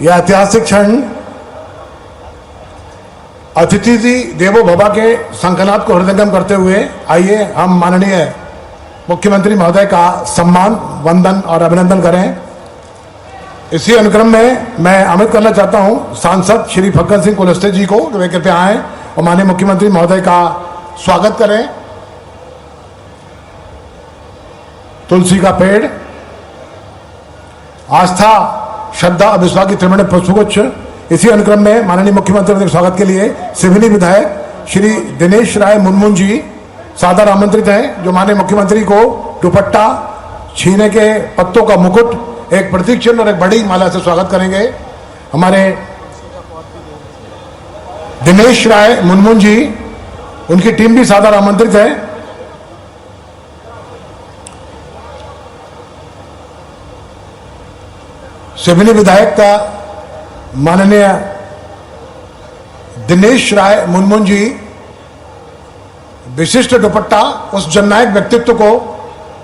यह ऐतिहासिक क्षण अतिथि देवो भव के संकल्प को हृदयंगम करते हुए आइए हम माननीय मुख्यमंत्री महोदय का सम्मान, वंदन और अभिनंदन करें। इसी अनुक्रम में मैं आमंत्रित करना चाहता हूं सांसद श्री फग्गन सिंह कुलस्ते जी को कि वे कृपया आएं और माननीय मुख्यमंत्री महोदय का स्वागत करें। तुलसी का पेड़, आस्था, श्रद्धा और विश्वास की त्रिवेणी पुष्पगुच्छ। इसी अनुक्रम में माननीय मुख्यमंत्री के स्वागत के लिए सिवनी विधायक श्री दिनेश राय मुनमुन जी सादर आमंत्रित हैं, जो माननीय मुख्यमंत्री को दुपट्टा, छीने के पत्तों का मुकुट, एक प्रतीक चिन्ह और एक बड़ी माला से स्वागत करेंगे। हमारे दिनेश राय मुनमुन जी, उनकी टीम भी सादर आमंत्रित है। सिवनी विधायक का माननीय दिनेश राय मुनमुन जी विशिष्ट दुपट्टा उस जननायक व्यक्तित्व को,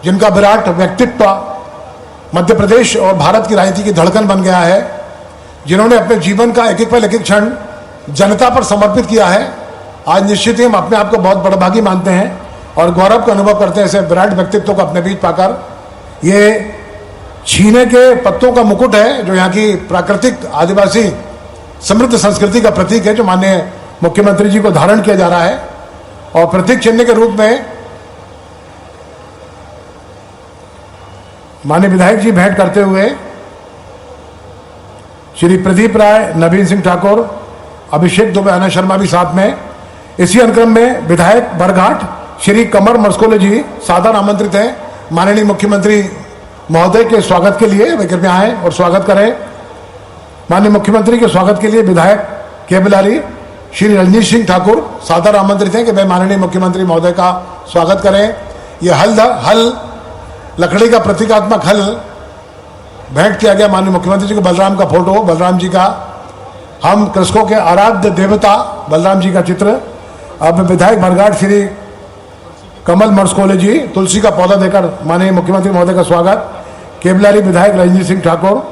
जिनका विराट व्यक्तित्व मध्य प्रदेश और भारत की राजनीति की धड़कन बन गया है, जिन्होंने अपने जीवन का एक एक पल, एक एक क्षण जनता पर समर्पित किया है। आज निश्चित ही हम अपने आप को बहुत बड़भागी मानते हैं और गौरव का अनुभव करते हैं ऐसे विराट व्यक्तित्व को अपने बीच पाकर। ये छीने के पत्तों का मुकुट है, जो यहाँ की प्राकृतिक आदिवासी समृद्ध संस्कृति का प्रतीक है, जो माननीय मुख्यमंत्री जी को धारण किया जा रहा है। और प्रतीक चिन्ह के रूप में माननीय विधायक जी भेंट करते हुए श्री प्रदीप राय, नवीन सिंह ठाकुर, अभिषेक दुबे, अनंत शर्मा भी साथ में। इसी अनुक्रम में विधायक बरघाट श्री कमर मस्कोले जी सादर आमंत्रित हैं माननीय मुख्यमंत्री महोदय के स्वागत के लिए। वे कृपया आएं और स्वागत करें। माननीय मुख्यमंत्री के स्वागत के लिए विधायक केबलारी श्री रंजीत सिंह ठाकुर सादर आमंत्रित हैं कि वे माननीय मुख्यमंत्री महोदय का स्वागत करें। यह हल लकड़ी का प्रतीकात्मक हल भेंट किया गया माननीय मुख्यमंत्री जी को। बलराम का फोटो, बलराम जी का, हम कृषकों के आराध्य देवता बलराम जी का चित्र। अब विधायक बरघाट श्री कमल मर्सकोले जी तुलसी का पौधा देकर माननीय मुख्यमंत्री महोदय का स्वागत। केबलारी विधायक रंजीत सिंह ठाकुर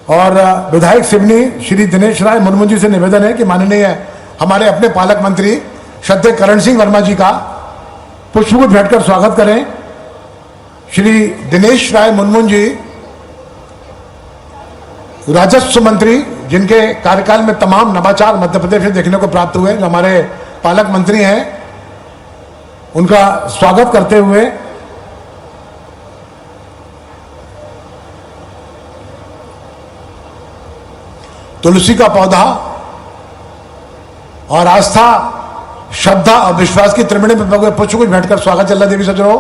और विधायक सिवनी श्री दिनेश राय मुनमुन जी से निवेदन है कि माननीय हमारे अपने पालक मंत्री श्रद्धेय करण सिंह वर्मा जी का पुष्पगुच्छ भेंटकर स्वागत करें। श्री दिनेश राय मुनमुन जी राजस्व मंत्री, जिनके कार्यकाल में तमाम नवाचार मध्य प्रदेश में देखने को प्राप्त हुए, जो हमारे पालक मंत्री हैं, उनका स्वागत करते हुए तुलसी का पौधा और आस्था, श्रद्धा और विश्वास की त्रिवेणी में पुष्पगुच्छ भेंटकर स्वागत चल रहा है। देवी सज्जनों,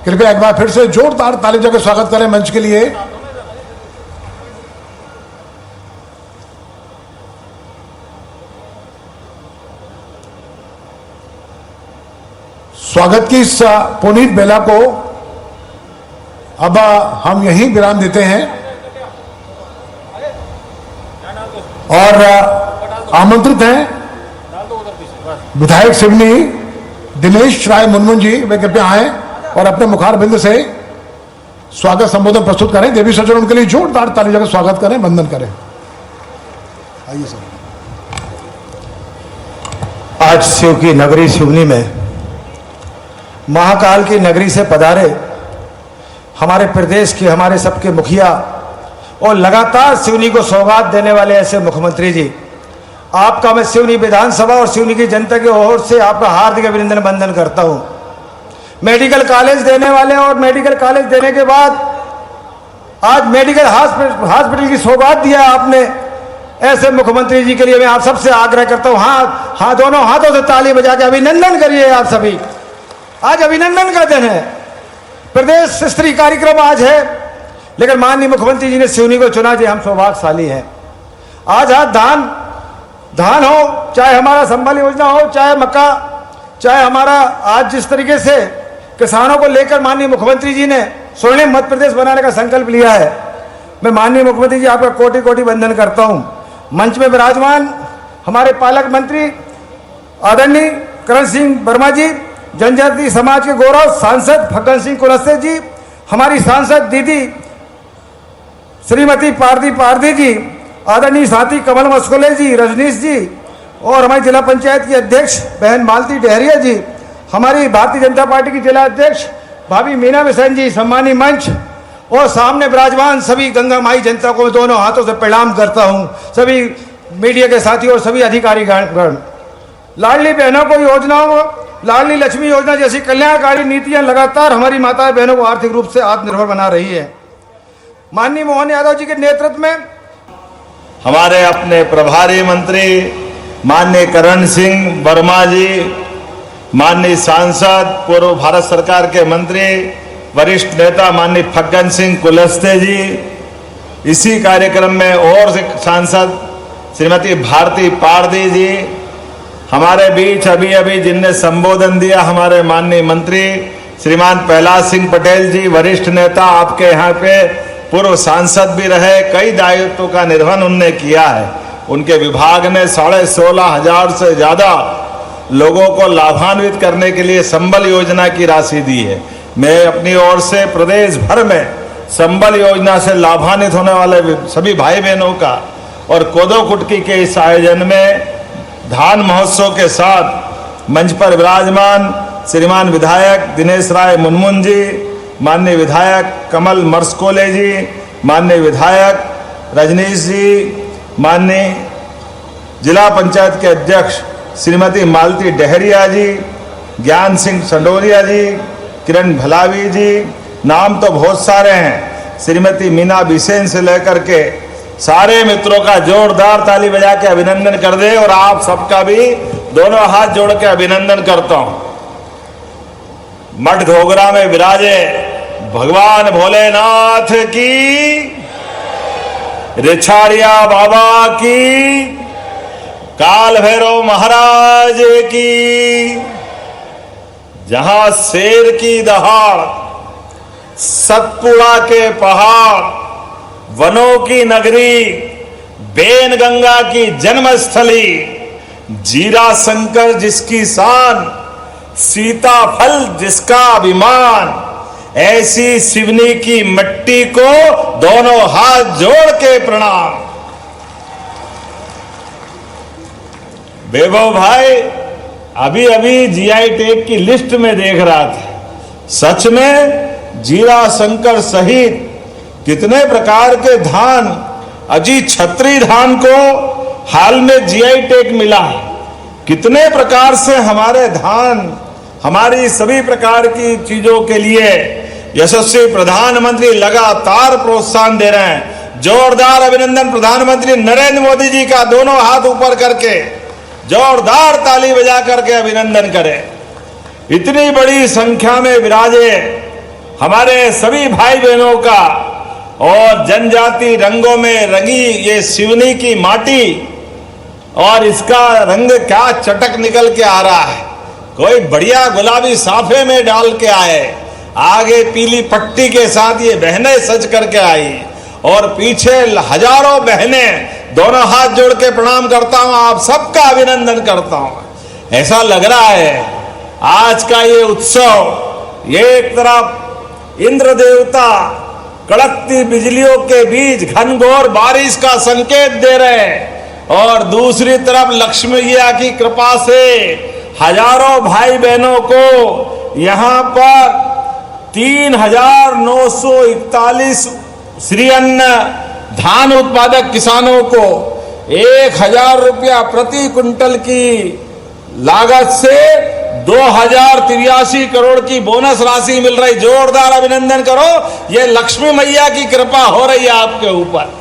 कृपया एक बार फिर से जोरदार ताली बजाकर स्वागत करें मंच के लिए। स्वागत की इस पुनीत बेला को अब हम यहीं विराम देते हैं और आमंत्रित हैं विधायक सिवनी दिनेश राय मुनमुन जी। वे कृपया आए और अपने मुखार बिंद से स्वागत संबोधन प्रस्तुत करें। देवी सज्जन उनके लिए जोरदार ताली बजाकर स्वागत करें, वंदन करें। आइए सर। आज शिव की नगरी सिवनी में महाकाल की नगरी से पधारे हमारे प्रदेश के, हमारे सबके मुखिया और लगातार सिवनी को सौगात देने वाले ऐसे मुख्यमंत्री जी, आपका मैं सिवनी विधानसभा और सिवनी की जनता की ओर से आपका हार्दिक अभिनंदन वंदन करता हूं। मेडिकल कॉलेज देने वाले और मेडिकल कॉलेज देने के बाद आज मेडिकल हॉस्पिटल की सौगात दिया आपने, ऐसे मुख्यमंत्री जी के लिए मैं आप सबसे आग्रह करता हूं, हाँ दोनों हाथों से ताली बजा के अभिनंदन करिए आप सभी। आज अभिनंदन का दिन है, प्रदेश स्तरीय कार्यक्रम आज है, लेकिन माननीय मुख्यमंत्री जी ने सिवनी को चुना जी, हम सौभाग्यशाली हैं। आज धान हो, चाहे हमारा संबल योजना हो, चाहे मक्का, चाहे हमारा आज जिस तरीके से किसानों को लेकर माननीय मुख्यमंत्री जी ने स्वर्णिम मध्य प्रदेश बनाने का संकल्प लिया है, मैं माननीय मुख्यमंत्री जी आपका कोटि कोटि वंदन करता हूं। मंच में विराजमान हमारे पालक मंत्री आदरणीय करण सिंह वर्मा जी, जनजातीय समाज के गौरव सांसद फग्गन सिंह कुलस्ते जी, हमारी सांसद दीदी श्रीमती पारदी जी, आदरणीय साथी कमल मस्कोले जी, रजनीश जी, और हमारी जिला पंचायत की अध्यक्ष बहन मालती डहरिया जी, हमारी भारतीय जनता पार्टी की जिला अध्यक्ष भाभी मीना बिसेन जी, सम्मानी मंच और सामने विराजमान सभी गंगा माई जनता को मैं दोनों हाथों से प्रणाम करता हूं, सभी मीडिया के साथी और सभी अधिकारी गण। लाडली बहनों को योजनाओं, लाडली लक्ष्मी योजना जैसी कल्याणकारी नीतियां लगातार हमारी माताएं बहनों को आर्थिक रूप से आत्मनिर्भर बना रही है। माननीय मोहन यादव जी के नेतृत्व में हमारे अपने प्रभारी मंत्री माननीय करण सिंह वर्मा जी, माननीय सांसद, पूर्व भारत सरकार के मंत्री, वरिष्ठ नेता माननीय फग्गन सिंह कुलस्ते जी, इसी कार्यक्रम में और सांसद श्रीमती भारती पारदी जी, हमारे बीच अभी अभी जिनने संबोधन दिया हमारे माननीय मंत्री श्रीमान प्रहलाद सिंह पटेल जी, वरिष्ठ नेता, आपके यहाँ पे पूर्व सांसद भी रहे, कई दायित्वों का निर्वहन उनने किया है। उनके विभाग ने 16,500 से ज्यादा लोगों को लाभान्वित करने के लिए संबल योजना की राशि दी है। मैं अपनी ओर से प्रदेश भर में संबल योजना से लाभान्वित होने वाले सभी भाई बहनों का और कोदो कुटकी के इस आयोजन में धान महोत्सव के साथ मंच पर विराजमान श्रीमान विधायक दिनेश राय मुनमुन जी, माननीय विधायक कमल मर्सकोले जी, माननीय विधायक रजनीश जी, माननीय जिला पंचायत के अध्यक्ष श्रीमती मालती डहरिया जी, ज्ञान सिंह संडोरिया जी, किरण भलावी जी, नाम तो बहुत सारे हैं, श्रीमती मीना बिसेन से लेकर के सारे मित्रों का जोरदार ताली बजा के अभिनंदन कर दे और आप सबका भी दोनों हाथ जोड़ के अभिनंदन करता हूं। मठ घोगरा में विराजे भगवान भोलेनाथ की, रिछाड़िया बाबा की, काल भैरव महाराज की, जहां शेर की दहाड़, सतपुड़ा के पहाड़, वनों की नगरी, बेन गंगा की जन्मस्थली, जीरा शंकर जिसकी शान, सीताफल जिसका अभिमान, ऐसी सिवनी की मिट्टी को दोनों हाथ जोड़ के प्रणाम। वैभव भाई अभी अभी जीआई टैग की लिस्ट में देख रहा था, सच में जीरा शंकर सहित कितने प्रकार के धान, अजी छत्री धान को हाल में जीआई टैग मिला है। कितने प्रकार से हमारे धान, हमारी सभी प्रकार की चीजों के लिए यशस्वी प्रधानमंत्री लगातार प्रोत्साहन दे रहे हैं। जोरदार अभिनंदन प्रधानमंत्री नरेंद्र मोदी जी का, दोनों हाथ ऊपर करके जोरदार ताली बजा करके अभिनंदन करें। इतनी बड़ी संख्या में विराजे हमारे सभी भाई बहनों का और जनजाति रंगों में रंगी ये सिवनी की माटी, और इसका रंग क्या चटक निकल के आ रहा है, कोई बढ़िया गुलाबी साफे में डाल के आए, आगे पीली पट्टी के साथ ये बहनें सज करके आई और पीछे हजारों बहनें, दोनों हाथ जोड़ के प्रणाम करता हूं, आप सबका अभिनंदन करता हूं। ऐसा लग रहा है आज का ये उत्सव, ये एक तरफ इंद्र देवता कड़कती बिजलियों के बीच घनघोर बारिश का संकेत दे रहे हैं और दूसरी तरफ लक्ष्मी मैया की कृपा से हजारों भाई बहनों को यहाँ पर 3,941 श्री अन्न धान उत्पादक किसानों को 1,000 रुपया प्रति क्विंटल की लागत से 2,083 करोड़ की बोनस राशि मिल रही। जोरदार अभिनंदन करो, ये लक्ष्मी मैया की कृपा हो रही है आपके ऊपर।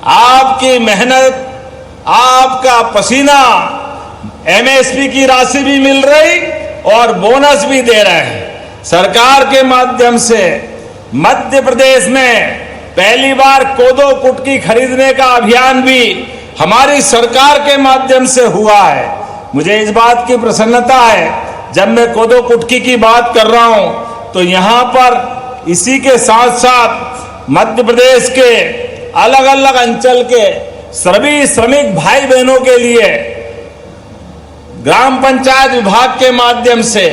आपकी मेहनत, आपका पसीना, एमएसपी की राशि भी मिल रही और बोनस भी दे रहे हैं। सरकार के माध्यम से मध्य प्रदेश में पहली बार कोदो कुटकी खरीदने का अभियान भी हमारी सरकार के माध्यम से हुआ है। मुझे इस बात की प्रसन्नता है, जब मैं कोदो कुटकी की बात कर रहा हूं तो यहां पर इसी के साथ साथ मध्य प्रदेश के अलग अलग अंचल के सभी श्रमिक भाई बहनों के लिए ग्राम पंचायत विभाग के माध्यम से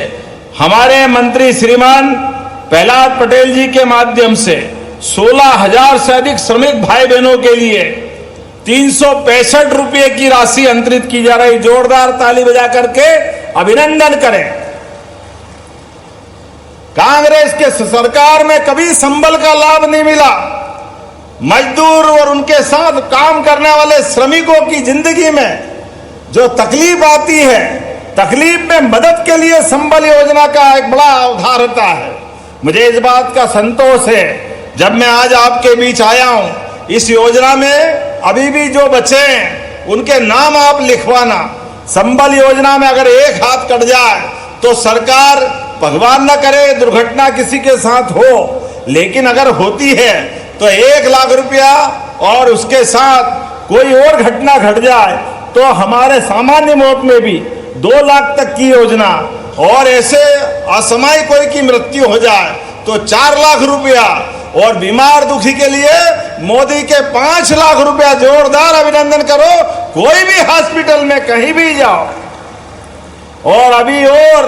हमारे मंत्री श्रीमान प्रहलाद पटेल जी के माध्यम से 16,000 से अधिक श्रमिक भाई बहनों के लिए 365 रुपये की राशि अंतरित की जा रही। जोरदार ताली बजा करके अभिनंदन करें। कांग्रेस के सरकार में कभी संबल का लाभ नहीं मिला। मजदूर और उनके साथ काम करने वाले श्रमिकों की जिंदगी में जो तकलीफ आती है, तकलीफ में मदद के लिए संबल योजना का एक बड़ा अवधार होता है। मुझे इस बात का संतोष है जब मैं आज आपके बीच आया हूं। इस योजना में अभी भी जो बचे हैं उनके नाम आप लिखवाना। संबल योजना में अगर एक हाथ कट जाए तो सरकार, भगवान न करे दुर्घटना किसी के साथ हो, लेकिन अगर होती है तो 1 लाख रुपया और उसके साथ कोई और घटना घट जाए तो हमारे सामान्य मौत में भी 2 लाख तक की योजना, और ऐसे असामयिक कोई की मृत्यु हो जाए तो 4 लाख रुपया, और बीमार दुखी के लिए मोदी के 5 लाख रुपया। जोरदार अभिनंदन करो। कोई भी हॉस्पिटल में कहीं भी जाओ। और अभी और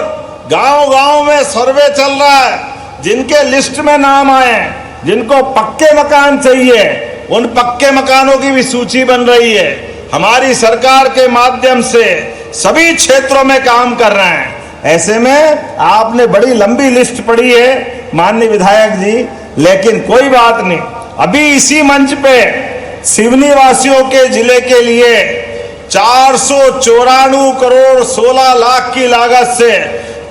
गांव-गांव में सर्वे चल रहा है। जिनके लिस्ट में नाम आए, जिनको पक्के मकान चाहिए, उन पक्के मकानों की भी सूची बन रही है। हमारी सरकार के माध्यम से सभी क्षेत्रों में काम कर रहे हैं। ऐसे में आपने बड़ी लंबी लिस्ट पढ़ी है माननीय विधायक जी, लेकिन कोई बात नहीं। अभी इसी मंच पे सिवनी वासियों के जिले के लिए 494 करोड़ 16 लाख की लागत से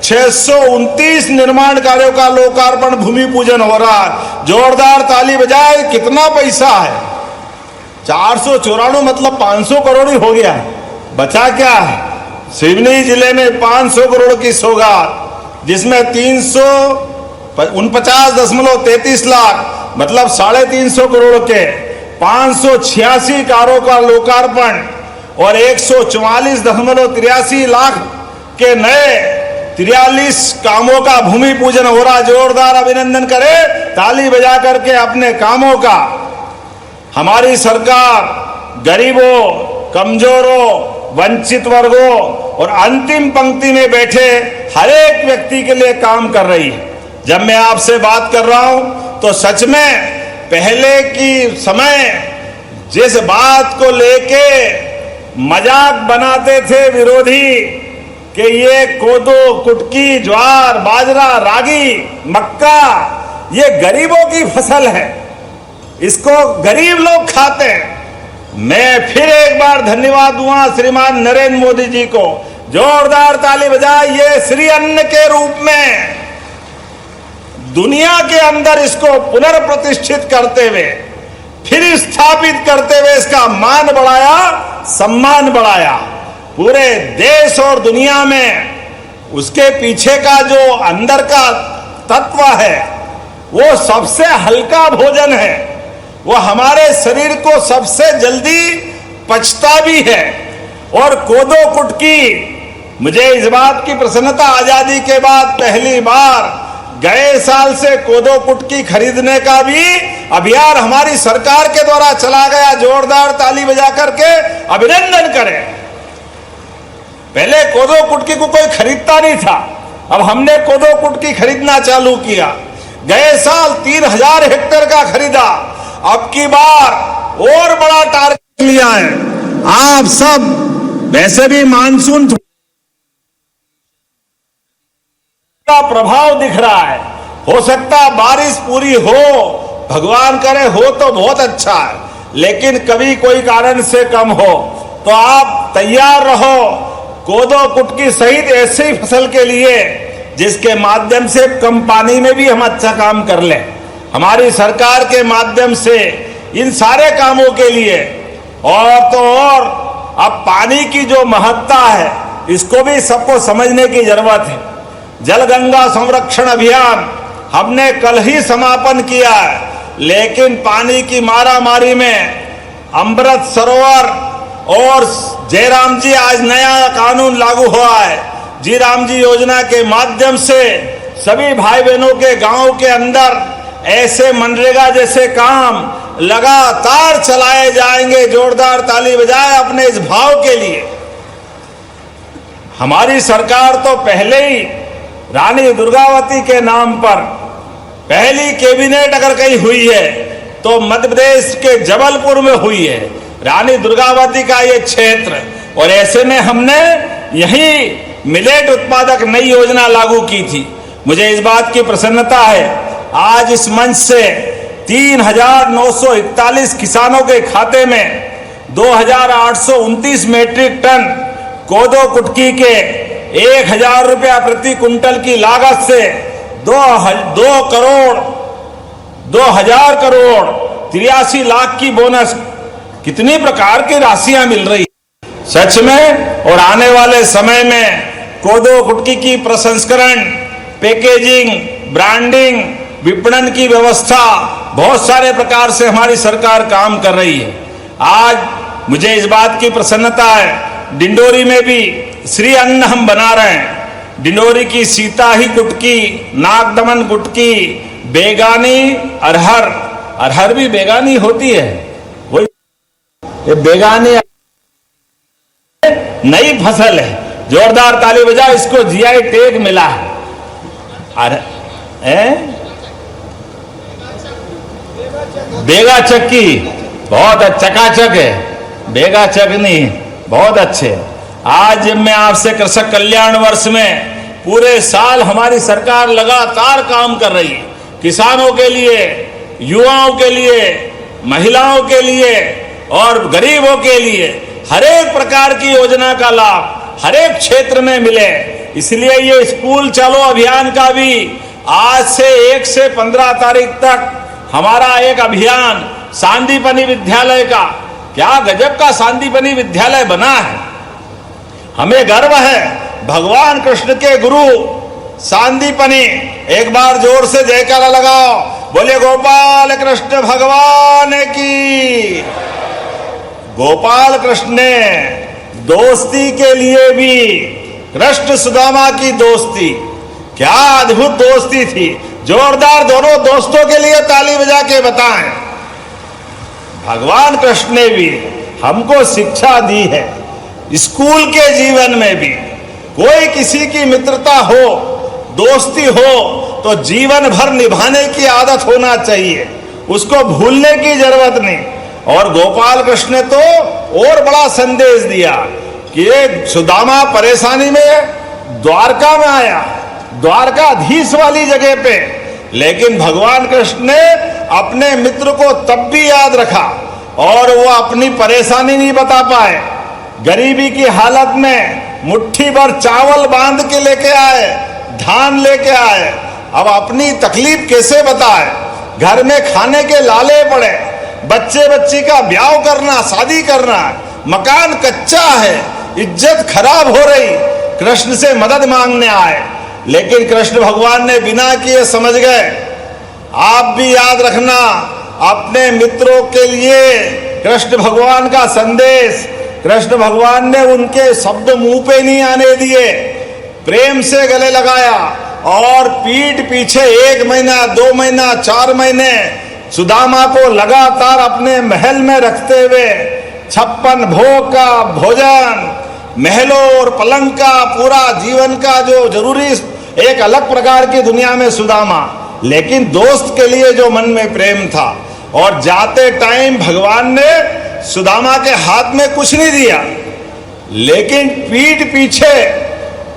629 निर्माण कार्यों का लोकार्पण, भूमि पूजन हो रहा है। जोरदार ताली बजाए। कितना पैसा है? 494 मतलब 500 करोड़ ही हो गया है। बचा क्या है? सिवनी जिले में 500 करोड़ की सौगात, जिसमें 349.33 लाख मतलब 350 करोड़ के 586 कारों का लोकार्पण और 144.83 लाख के नए 43 कामों का भूमि पूजन हो रहा। जोरदार अभिनंदन करें ताली बजा करके अपने कामों का। हमारी सरकार गरीबों, कमजोरों, वंचित वर्गों और अंतिम पंक्ति में बैठे हर एक व्यक्ति के लिए काम कर रही है। जब मैं आपसे बात कर रहा हूं तो सच में पहले की समय जिस बात को लेके मजाक बनाते थे विरोधी कि ये कोदो, कुटकी, ज्वार, बाजरा, रागी, मक्का ये गरीबों की फसल है, इसको गरीब लोग खाते हैं। मैं फिर एक बार धन्यवाद दूंगा श्रीमान नरेंद्र मोदी जी को। जोरदार ताली बजाए। ये श्री अन्न के रूप में दुनिया के अंदर इसको पुनर्प्रतिष्ठित करते हुए, फिर स्थापित करते हुए इसका मान बढ़ाया, सम्मान बढ़ाया। पूरे देश और दुनिया में उसके पीछे का जो अंदर का तत्व है वो सबसे हल्का भोजन है। वो हमारे शरीर को सबसे जल्दी पचता भी है। और कोदो कुटकी, मुझे इस बात की प्रसन्नता, आजादी के बाद पहली बार गए साल से कोदो कुटकी खरीदने का भी अभियान हमारी सरकार के द्वारा चला गया। जोरदार ताली बजा करके अभिनंदन करें। पहले कोदो कुटकी को कोई खरीदता नहीं था, अब हमने कोदो कुटकी खरीदना चालू किया। गए साल 3000 हेक्टेयर का खरीदा। अब की बार और बड़ा टारगेट लिया है। आप सब वैसे भी मानसून का प्रभाव दिख रहा है, हो सकता बारिश पूरी हो, भगवान करे हो तो बहुत अच्छा है, लेकिन कभी कोई कारण से कम हो तो आप तैयार रहो कोदो कुटकी सहित ऐसी फसल के लिए जिसके माध्यम से कम पानी में भी हम अच्छा काम कर लें। हमारी सरकार के माध्यम से इन सारे कामों के लिए और तो और अब पानी की जो महत्ता है इसको भी सबको समझने की जरूरत है। जल गंगा संरक्षण अभियान हमने कल ही समापन किया है, लेकिन पानी की मारामारी में अमृत सरोवर और जयराम जी आज नया कानून लागू हुआ है। जी राम जी योजना के माध्यम से सभी भाई बहनों के गांव के अंदर ऐसे मनरेगा जैसे काम लगातार चलाए जाएंगे। जोरदार ताली बजाए अपने इस भाव के लिए। हमारी सरकार तो पहले ही रानी दुर्गावती के नाम पर पहली कैबिनेट अगर कहीं हुई है तो मध्य प्रदेश के जबलपुर में हुई है, रानी दुर्गावती का ये क्षेत्र। और ऐसे में हमने यही मिलेट उत्पादक नई योजना लागू की थी। मुझे इस बात की प्रसन्नता है, आज इस मंच से 3,941 किसानों के खाते में 2,829 मीट्रिक टन कोदो कुटकी के 1,000 रुपया प्रति कुंटल की लागत से 2,000 करोड़ 83 लाख की बोनस, कितनी प्रकार की राशियां मिल रही सच में। और आने वाले समय में कोदो कुटकी की प्रसंस्करण, पैकेजिंग, ब्रांडिंग, विपणन की व्यवस्था, बहुत सारे प्रकार से हमारी सरकार काम कर रही है। आज मुझे इस बात की प्रसन्नता है, डिंडोरी में भी श्री अन्न हम बना रहे हैं। डिंडोरी की सीता ही कुटकी, नागदमन कुटकी, बेगानी अरहर, अरहर भी बेगानी होती है, वही ये बेगानी नई फसल है। जोरदार ताली बजा, इसको जीआई टैग मिला है। बेगा चक्की बहुत चकाचक है, बेगा चकनी बहुत अच्छे। आज मैं आपसे कृषक कल्याण वर्ष में पूरे साल हमारी सरकार लगातार काम कर रही है, किसानों के लिए, युवाओं के लिए, महिलाओं के लिए और गरीबों के लिए हर एक प्रकार की योजना का लाभ हर एक क्षेत्र में मिले। इसलिए ये स्कूल चलो अभियान का भी आज से 1 से 15 तारीख तक हमारा एक अभियान सांदीपनी विद्यालय का, क्या गजब का सांदीपनी विद्यालय बना है। हमें गर्व है, भगवान कृष्ण के गुरु सांदीपनी, एक बार जोर से जयकारा लगाओ, बोले गोपाल कृष्ण भगवान की। गोपाल कृष्ण ने दोस्ती के लिए भी, कृष्ण सुदामा की दोस्ती, क्या अद्भुत दोस्ती थी। जोरदार दोनों दोस्तों के लिए ताली बजा के बताएं। भगवान कृष्ण ने भी हमको शिक्षा दी है, स्कूल के जीवन में भी कोई किसी की मित्रता हो, दोस्ती हो तो जीवन भर निभाने की आदत होना चाहिए, उसको भूलने की जरूरत नहीं। और गोपाल कृष्ण ने तो और बड़ा संदेश दिया कि एक सुदामा परेशानी में द्वारका में आया, द्वारकाधीश वाली जगह पे, लेकिन भगवान कृष्ण ने अपने मित्र को तब भी याद रखा और वो अपनी परेशानी नहीं बता पाए। गरीबी की हालत में मुट्ठी भर चावल बांध के लेके आए, धान लेके आए, अब अपनी तकलीफ कैसे बताए। घर में खाने के लाले पड़े, बच्चे बच्ची का ब्याह करना, शादी करना, मकान कच्चा है, इज्जत खराब हो रही, कृष्ण से मदद मांगने आए। लेकिन कृष्ण भगवान ने बिना किए समझ गए। आप भी याद रखना, अपने मित्रों के लिए कृष्ण भगवान का संदेश, कृष्ण भगवान ने उनके शब्द मुंह पे नहीं आने दिए, प्रेम से गले लगाया और पीठ पीछे 1 महीना, 2 महीना, 4 महीने सुदामा को लगातार अपने महल में रखते हुए 56 भोग का भोजन, महलों और पलंग का पूरा जीवन का जो जरूरी, एक अलग प्रकार की दुनिया में सुदामा, लेकिन दोस्त के लिए जो मन में प्रेम था। और जाते टाइम भगवान ने सुदामा के हाथ में कुछ नहीं दिया, लेकिन पीठ पीछे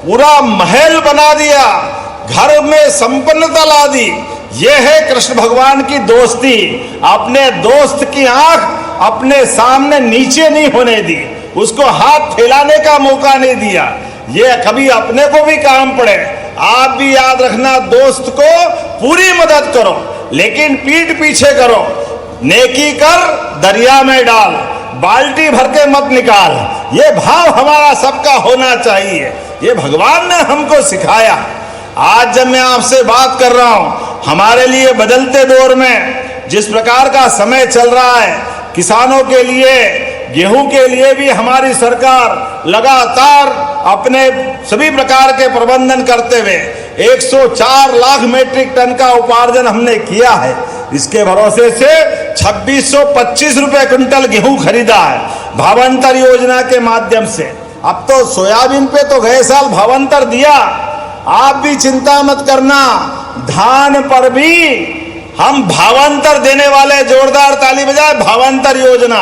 पूरा महल बना दिया, घर में संपन्नता ला दी। यह है कृष्ण भगवान की दोस्ती। अपने दोस्त की आंख अपने सामने नीचे नहीं होने दी, उसको हाथ फैलाने का मौका नहीं दिया। ये कभी अपने को भी काम पड़े, आप भी याद रखना, दोस्त को पूरी मदद करो लेकिन पीठ पीछे करो। नेकी कर दरिया में डाल, बाल्टी भर के मत निकाल, ये भाव हमारा सबका होना चाहिए। ये भगवान ने हमको सिखाया। आज जब मैं आपसे बात कर रहा हूं, हमारे लिए बदलते दौर में जिस प्रकार का समय चल रहा है, किसानों के लिए, गेहूं के लिए भी हमारी सरकार लगातार अपने सभी प्रकार के प्रबंधन करते हुए 104 लाख मीट्रिक टन का उपार्जन हमने किया है। इसके भरोसे से 2625 रुपए क्विंटल गेहूं खरीदा है भावांतर योजना के माध्यम से। अब तो सोयाबीन पे तो गए साल भावांतर दिया। आप भी चिंता मत करना, धान पर भी हम भावांतर देने वाले, जोरदार ताली बजाए, भावांतर योजना।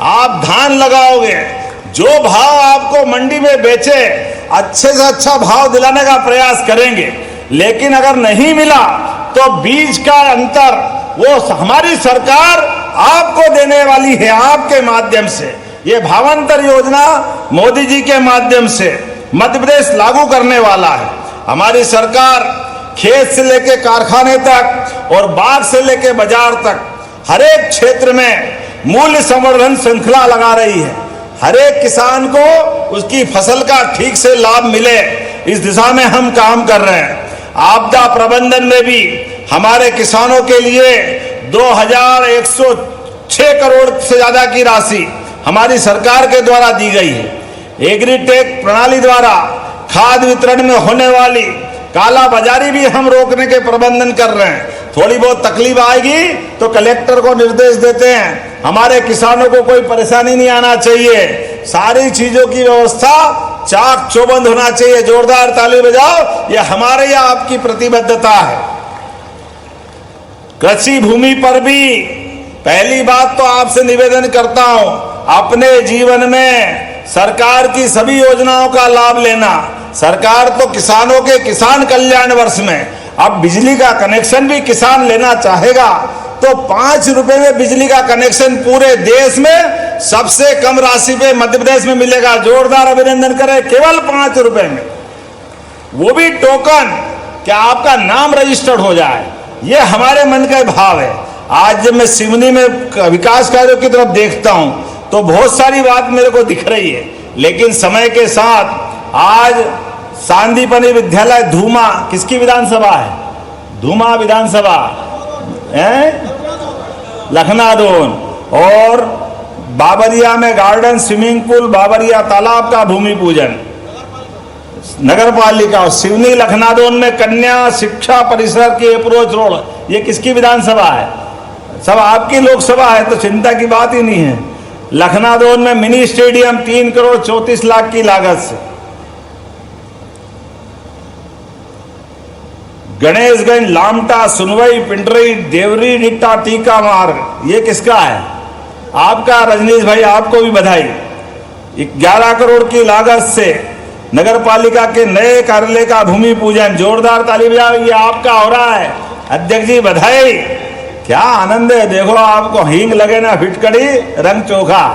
आप धान लगाओगे, जो भाव आपको मंडी में बेचे अच्छे से अच्छा भाव दिलाने का प्रयास करेंगे, लेकिन अगर नहीं मिला तो बीज का अंतर वो हमारी सरकार आपको देने वाली है, आपके माध्यम से। ये भावांतर योजना मोदी जी के माध्यम से मध्य प्रदेश लागू करने वाला है। हमारी सरकार खेत से लेके कारखाने तक और बाग से लेके बाजार तक हर एक क्षेत्र में मूल्य संवर्धन श्रृंखला लगा रही है। हर एक किसान को उसकी फसल का ठीक से लाभ मिले, इस दिशा में हम काम कर रहे हैं। आपदा प्रबंधन में भी हमारे किसानों के लिए 2106 करोड़ से ज्यादा की राशि हमारी सरकार के द्वारा दी गई है। एग्रीटेक प्रणाली द्वारा खाद वितरण में होने वाली काला बाजारी भी हम रोकने के प्रबंधन कर रहे हैं। थोड़ी बहुत तकलीफ आएगी तो कलेक्टर को निर्देश देते हैं, हमारे किसानों को कोई परेशानी नहीं आना चाहिए, सारी चीजों की व्यवस्था चाक चौबंद होना चाहिए। जोरदार ताली बजाओ, यह हमारे या आपकी प्रतिबद्धता है। कृषि भूमि पर भी पहली बात तो आपसे निवेदन करता हूं, अपने जीवन में सरकार की सभी योजनाओं का लाभ लेना। सरकार तो किसानों के किसान कल्याण वर्ष में अब बिजली का कनेक्शन भी किसान लेना चाहेगा तो 5 रुपए में बिजली का कनेक्शन पूरे देश में सबसे कम राशि पे मध्य प्रदेश में मिलेगा। जोरदार अभिनंदन करें, केवल 5 रुपए में, वो भी टोकन, क्या आपका नाम रजिस्टर्ड हो जाए। ये हमारे मन का भाव है। आज जब मैं सिवनी में विकास कार्यों की तरफ देखता हूं तो बहुत सारी बात मेरे को दिख रही है, लेकिन समय के साथ आज सांदीपनी विद्यालय धूमा किसकी विधानसभा है? धूमा विधानसभा है, लखनादोन, और बाबरिया में गार्डन, स्विमिंग पूल, बाबरिया तालाब का भूमि पूजन, नगर पालिका, सिवनी लखनादोन में कन्या शिक्षा परिसर की अप्रोच रोड, ये किसकी विधानसभा है? सब आपकी लोकसभा है, तो चिंता की बात ही नहीं है। लखनादोन में मिनी स्टेडियम 3 करोड़ 34 लाख की लागत से। गणेशगंज, लामटा, सुनवई, पिंडरी, देवरी, डिट्टा, टीका मार्ग, ये किसका है? आपका। रजनीश भाई, आपको भी बधाई। 11 करोड़ की लागत से नगर पालिका के नए कार्यालय का भूमि पूजन। जोरदार ताली बजाओ, ये आपका हो रहा है। अध्यक्ष जी बधाई, क्या आनंद है। देखो, आपको हींग लगे ना फिटकड़ी, रंग चोखा।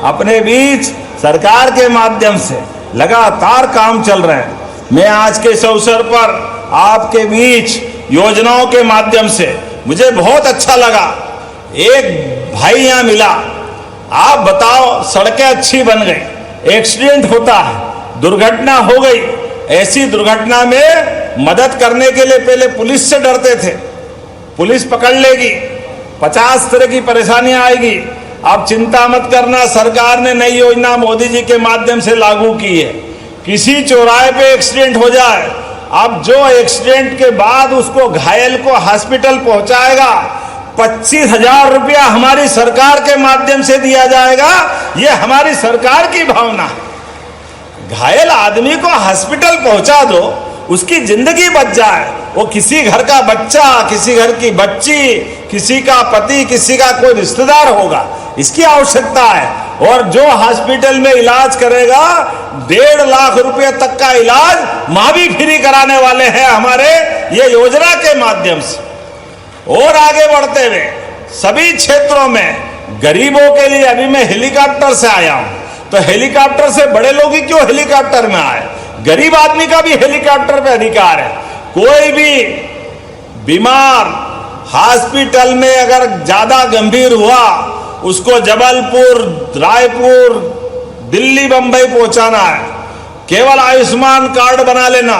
अपने बीच सरकार के माध्यम से लगातार काम चल रहे हैं। मैं आज के इस अवसर पर आपके बीच योजनाओं के माध्यम से मुझे बहुत अच्छा लगा। एक भाई यहां मिला, आप बताओ, सड़कें अच्छी बन गई, एक्सीडेंट होता है, दुर्घटना हो गई, ऐसी दुर्घटना में मदद करने के लिए पहले पुलिस से डरते थे, पुलिस पकड़ लेगी, 50 तरह की परेशानियां आएगी। आप चिंता मत करना, सरकार ने नई योजना मोदी जी के माध्यम से लागू की है। किसी चौराहे पे एक्सीडेंट हो जाए, अब जो एक्सीडेंट के बाद उसको घायल को हॉस्पिटल पहुंचाएगा, 25,000 रुपया हमारी सरकार के माध्यम से दिया जाएगा। ये हमारी सरकार की भावना है। घायल आदमी को हॉस्पिटल पहुंचा दो, उसकी जिंदगी बच जाए। वो किसी घर का बच्चा, किसी घर की बच्ची, किसी का पति, किसी का कोई रिश्तेदार होगा, इसकी आवश्यकता है। और जो हॉस्पिटल में इलाज करेगा, 1.5 लाख रुपए तक का इलाज मां भी फ्री कराने वाले हैं हमारे ये योजना के माध्यम से। और आगे बढ़ते हुए सभी क्षेत्रों में गरीबों के लिए, अभी मैं हेलीकॉप्टर से आया हूं, तो हेलीकॉप्टर से बड़े लोग ही क्यों हेलीकॉप्टर में आए, गरीब आदमी का भी हेलीकॉप्टर पे अधिकार है। कोई भी बीमार हॉस्पिटल में अगर ज्यादा गंभीर हुआ, उसको जबलपुर, रायपुर, दिल्ली, बंबई पहुंचाना है, केवल आयुष्मान कार्ड बना लेना,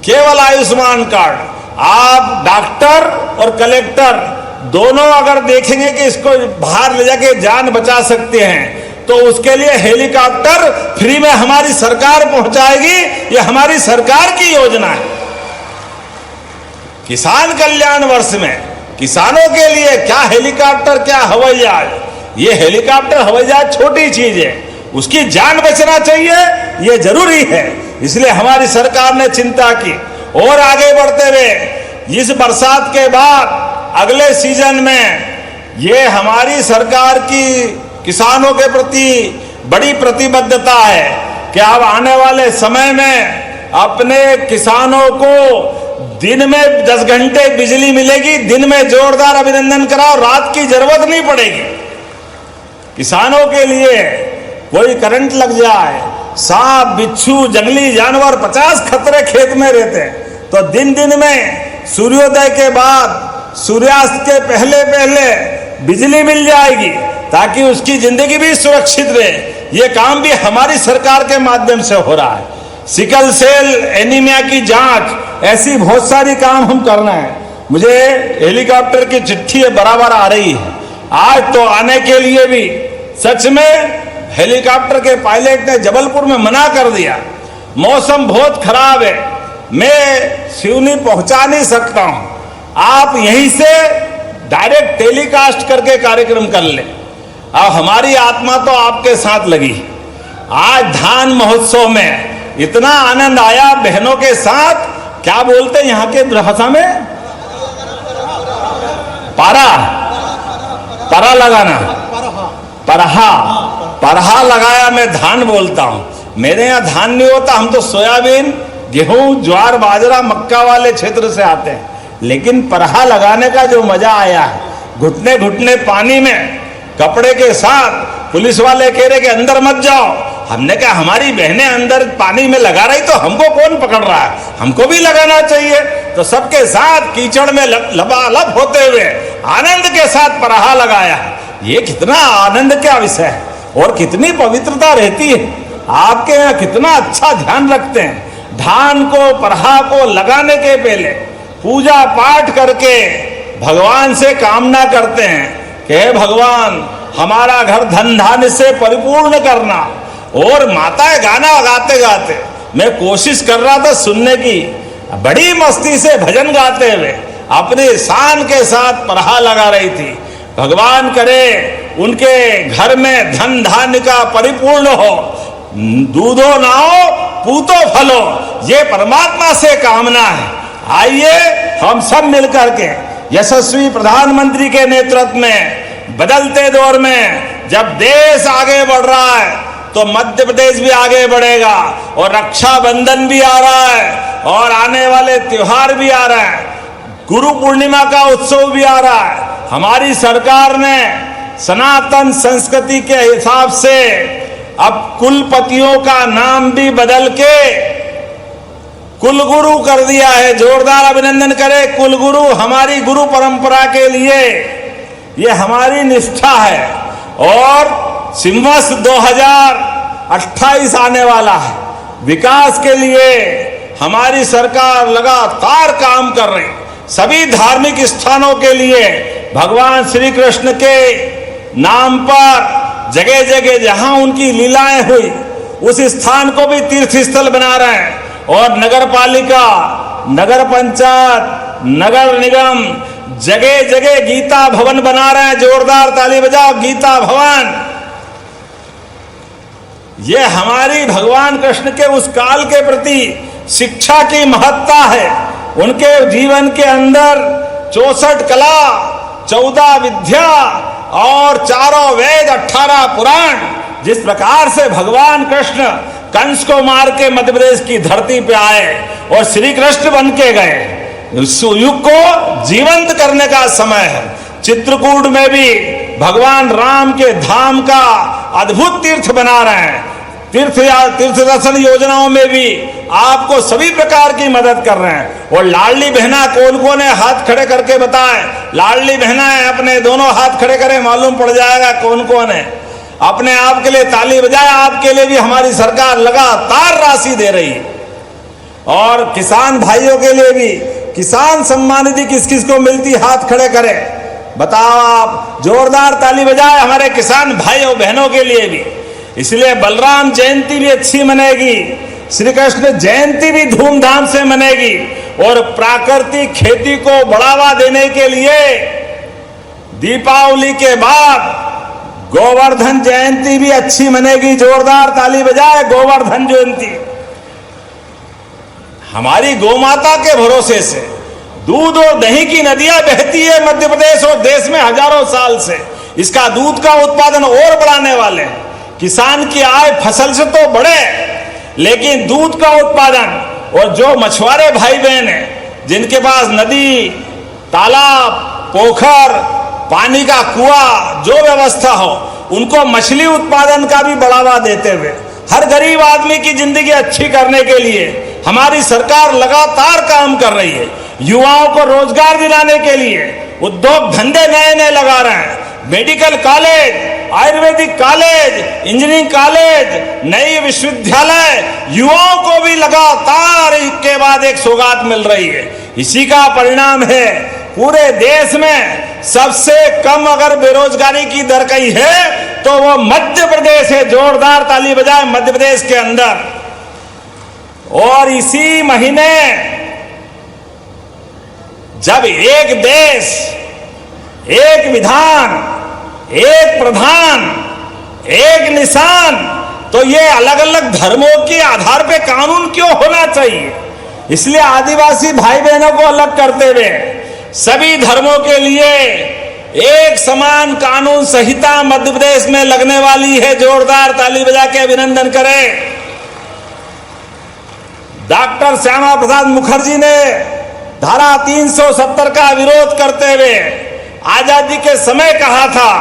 केवल आयुष्मान कार्ड। आप डॉक्टर और कलेक्टर दोनों अगर देखेंगे कि इसको बाहर ले जाके जान बचा सकते हैं, तो उसके लिए हेलीकॉप्टर फ्री में हमारी सरकार पहुंचाएगी। ये हमारी सरकार की योजना है। किसान कल्याण वर्ष में किसानों के लिए क्या हेलीकॉप्टर, क्या हवाई जहाज। ये हेलीकॉप्टर, हवाई जहाज छोटी चीज है, उसकी जान बचना चाहिए, ये जरूरी है। इसलिए हमारी सरकार ने चिंता की और आगे बढ़ते हुए इस बरसात के बाद अगले सीजन में ये हमारी सरकार की किसानों के प्रति बड़ी प्रतिबद्धता है कि अब आने वाले समय में अपने किसानों को दिन में 10 घंटे बिजली मिलेगी, दिन में जोरदार अभिनंदन कराओ, रात की जरूरत नहीं पड़ेगी। किसानों के लिए कोई करंट लग जाए, सांप बिच्छू जंगली जानवर 50 खतरे खेत में रहते हैं, तो दिन दिन में सूर्योदय के बाद सूर्यास्त के पहले पहले बिजली मिल जाएगी ताकि उसकी जिंदगी भी सुरक्षित रहे। ये काम भी हमारी सरकार के माध्यम से हो रहा है। सिकल सेल एनीमिया की जांच, ऐसी बहुत सारी काम हम कर रहे हैं। मुझे हेलीकॉप्टर की चिट्ठी बराबर आ रही है, आज तो आने के लिए भी सच में हेलीकॉप्टर के पायलट ने जबलपुर में मना कर दिया, मौसम बहुत खराब है, मैं सिवनी पहुंचा नहीं सकता हूं, आप यहीं से डायरेक्ट टेलीकास्ट करके कार्यक्रम कर ले। अब हमारी आत्मा तो आपके साथ लगी। आज धान महोत्सव में इतना आनंद आया बहनों के साथ, क्या बोलते हैं यहाँ के भाषा में, पारा पारा लगाना, परहा लगाया, मैं धान बोलता हूं। मेरे यहाँ धान नहीं होता, हम तो सोयाबीन गेहूं ज्वार बाजरा मक्का वाले क्षेत्र से आते हैं, लेकिन परहा लगाने का जो मजा आया है, घुटने घुटने पानी में कपड़े के साथ, पुलिस वाले कह रहे कि अंदर मत जाओ, हमने कहा हमारी बहनें अंदर पानी में लगा रही तो हमको कौन पकड़ रहा है, हमको भी लगाना चाहिए। तो सबके साथ कीचड़ में लबालब होते हुए आनंद के साथ परहा लगाया। ये कितना आनंद का विषय है और कितनी पवित्रता रहती है। आपके यहाँ कितना अच्छा ध्यान रखते हैं। धान को परहा को लगाने के पहले पूजा पाठ करके भगवान से कामना करते हैं कि हे भगवान हमारा घर धन धान्य से परिपूर्ण करना। और माताएं गाना गाते गाते, मैं कोशिश कर रहा था सुनने की, बड़ी मस्ती से भजन गाते हुए अपने शान के साथ परहा लगा रही थी। भगवान करे उनके घर में धन धान्य का परिपूर्ण हो, दूधो नाओ पूतो फलो, ये परमात्मा से कामना है। आइए हम सब मिलकर के यशस्वी प्रधानमंत्री के नेतृत्व में बदलते दौर में जब देश आगे बढ़ रहा है तो मध्य प्रदेश भी आगे बढ़ेगा, और रक्षाबंधन भी आ रहा है और आने वाले त्योहार भी आ रहे हैं, गुरु पूर्णिमा का उत्सव भी आ रहा है। हमारी सरकार ने सनातन संस्कृति के हिसाब से अब कुलपतियों का नाम भी बदल के कुलगुरु कर दिया है। जोरदार अभिनंदन करें कुलगुरु, हमारी गुरु परंपरा के लिए ये हमारी निष्ठा है। और सिंवस 2028 आने वाला है, विकास के लिए हमारी सरकार लगातार काम कर रही। सभी धार्मिक स्थानों के लिए भगवान श्री कृष्ण के नाम पर जगह जगह जहां उनकी लीलाएं हुई उस स्थान को भी तीर्थ स्थल बना रहे हैं। और नगर पालिका, नगर पंचायत, नगर निगम जगह जगह गीता भवन बना रहे हैं। जोरदार ताली बजाओ, गीता भवन। ये हमारी भगवान कृष्ण के उस काल के प्रति शिक्षा की महत्ता है। उनके जीवन के अंदर 64 कला, 14 विद्या और 4 वेद, 18 पुराण, जिस प्रकार से भगवान कृष्ण कंस को मार के मध्य प्रदेश की धरती पे आए और श्री कृष्ण बन के गए, उस युग को जीवंत करने का समय है। चित्रकूट में भी भगवान राम के धाम का अद्भुत तीर्थ बना रहे हैं। तीर्थ दर्शन योजनाओं में भी आपको सभी प्रकार की मदद कर रहे हैं। और लाडली बहना कौन कौन है, हाथ खड़े करके बताएं। लाडली बहना है, अपने दोनों हाथ खड़े करें, मालूम पड़ जाएगा कौन कौन है। अपने आप के लिए ताली बजाए, आपके लिए भी हमारी सरकार लगातार राशि दे रही है। और किसान भाइयों के लिए भी किसान सम्मान निधि किस किस को मिलती, हाथ खड़े करें, बताओ आप। जोरदार ताली बजाए हमारे किसान भाइयों बहनों के लिए भी। इसलिए बलराम जयंती भी अच्छी मनेगी, श्री कृष्ण जयंती भी धूमधाम से मनेगी। और प्राकृतिक खेती को बढ़ावा देने के लिए दीपावली के बाद गोवर्धन जयंती भी अच्छी मनेगी। जोरदार ताली बजाए गोवर्धन जयंती। हमारी गौमाता के भरोसे से दूध और दही की नदियां बहती है मध्य प्रदेश और देश में हजारों साल से। इसका दूध का उत्पादन और बढ़ाने वाले किसान की आय फसल से तो बढ़े, लेकिन दूध का उत्पादन और जो मछुआरे भाई बहन हैं जिनके पास नदी, तालाब, पोखर, पानी का कुआं जो व्यवस्था हो, उनको मछली उत्पादन का भी बढ़ावा देते हुए हर गरीब आदमी की जिंदगी अच्छी करने के लिए हमारी सरकार लगातार काम कर रही है। युवाओं को रोजगार दिलाने के लिए उद्योग धंधे नए नए लगा रहे हैं। Medical college, Ayurvedic college, engineering college, नई विश्वविद्यालय, युवाओं को भी लगातार एक के बाद एक सौगात मिल रही है। इसी का परिणाम है पूरे देश में सबसे कम अगर बेरोजगारी की दर कहीं है तो वो मध्य प्रदेश है। जोरदार ताली बजाएं मध्य प्रदेश के अंदर। और इसी महीने जब एक देश, एक विधान, एक प्रधान, एक निशान, तो ये अलग अलग धर्मों के आधार पे कानून क्यों होना चाहिए? इसलिए आदिवासी भाई बहनों को अलग करते हुए सभी धर्मों के लिए एक समान कानून संहिता मध्य प्रदेश में लगने वाली है। जोरदार ताली बजा के अभिनंदन करें। डॉक्टर श्यामा प्रसाद मुखर्जी ने धारा 370 का विरोध करते हुए आजादी के समय कहा था,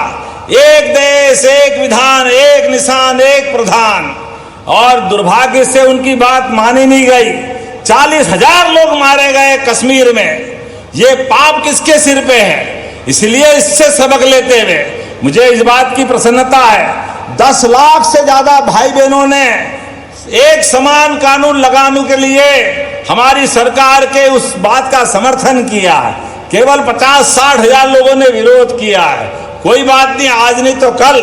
एक देश, एक विधान, एक निशान, एक प्रधान। और दुर्भाग्य से उनकी बात मानी नहीं गई। 40,000 लोग मारे गए कश्मीर में। ये पाप किसके सिर पे है? इसलिए इससे सबक लेते हुए मुझे इस बात की प्रसन्नता है, 10 लाख से ज्यादा भाई बहनों ने एक समान कानून लगाने के लिए हमारी सरकार के उस बात का समर्थन किया है। केवल 50-60 हजार लोगों ने विरोध किया है। कोई बात नहीं, आज नहीं तो कल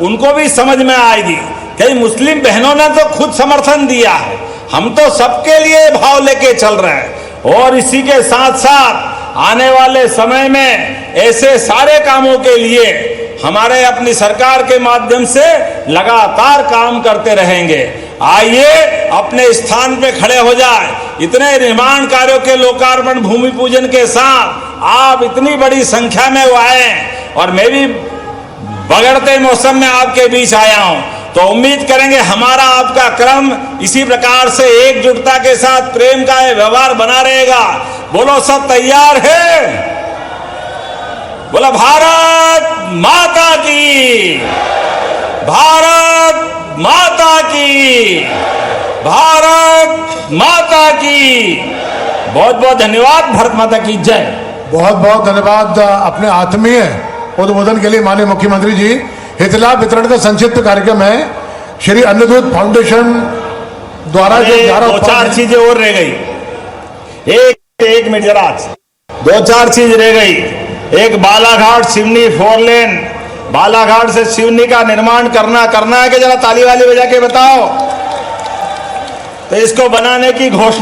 उनको भी समझ में आएगी। कई मुस्लिम बहनों ने तो खुद समर्थन दिया है। हम तो सबके लिए भाव लेके चल रहे हैं। और इसी के साथ साथ आने वाले समय में ऐसे सारे कामों के लिए हमारे अपनी सरकार के माध्यम से लगातार काम करते रहेंगे। आइए अपने स्थान पे खड़े हो जाए। इतने निर्माण कार्यों के लोकार्पण, भूमि पूजन के साथ आप इतनी बड़ी संख्या में वो आए और मैं भी बगड़ते मौसम में आपके बीच आया हूं, तो उम्मीद करेंगे हमारा आपका क्रम इसी प्रकार से एकजुटता के साथ प्रेम का व्यवहार बना रहेगा। बोलो सब तैयार है? बोला भारत माता की, भारत माता की, भारत माता की। बहुत बहुत धन्यवाद। भारत माता की जय। बहुत बहुत धन्यवाद अपने आत्मीय उद्बोधन के लिए माननीय मुख्यमंत्री जी। हितलाभ वितरण का संक्षिप्त कार्यक्रम है। श्री अन्नदूत फाउंडेशन द्वारा जो 2-4 चीजें और रह गई। एक मिनट जरा, 2-4 चीज रह गई। एक बालाघाट सिवनी 4 लेन, बालाघाट से सिवनी का निर्माण करना है कि जरा ताली वाली बजा के बताओ। तो इसको बनाने की घोषणा